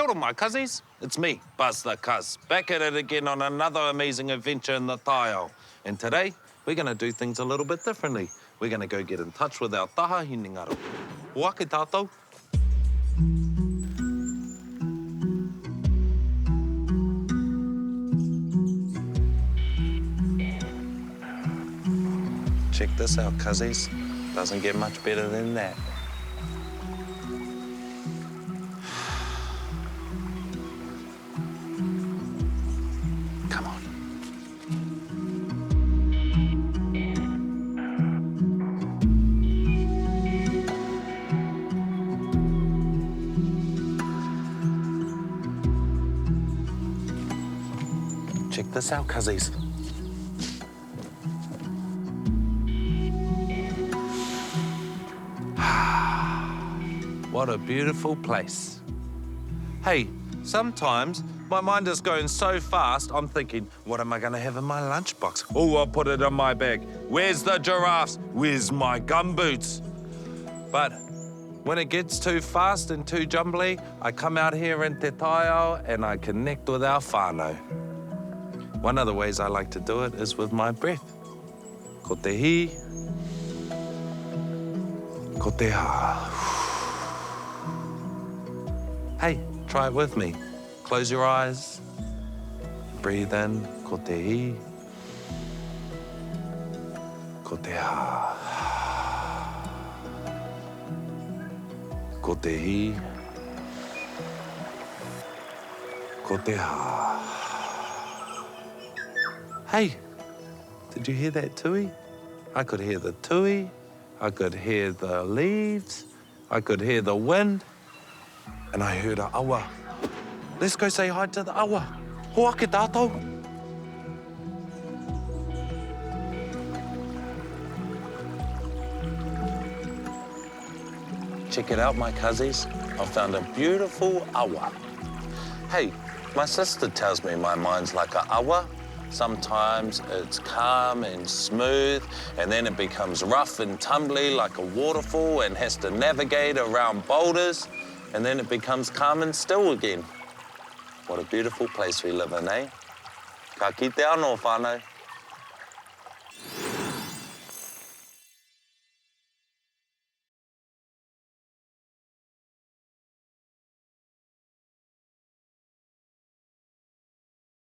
Kia ora, my cuzzies. It's me, Buster Cuz, back at it again on another amazing adventure in the Taiao. And today, we're going to do things a little bit differently. We're going to go get in touch with our taha Hinengaro. Wake tātou. Check this out, cuzzies. Doesn't get much better than that. Come on. Check this out, cuzzies. What a beautiful place. Hey, sometimes my mind is going so fast, I'm thinking, what am I going to have in my lunchbox? Oh, I'll put it in my bag. Where's the giraffes? Where's my gumboots? But when it gets too fast and too jumbly, I come out here in Te Taiao and I connect with our whānau. One of the ways I like to do it is with my breath. Ko te hi, ko te ha. Hey, try it with me. Close your eyes. Breathe in, ko te hi, ko te ha. Ko te hi, ko te ha. Hey, did you hear that tui? I could hear the tui, I could hear the leaves, I could hear the wind, and I heard a awa. Let's go say hi to the awa. Hoa ke tātou. Check it out, my cuzzies. I found a beautiful awa. Hey, my sister tells me my mind's like a awa. Sometimes it's calm and smooth, and then it becomes rough and tumbly like a waterfall and has to navigate around boulders, and then it becomes calm and still again. What a beautiful place we live in, eh? Ka kite anō, whānau.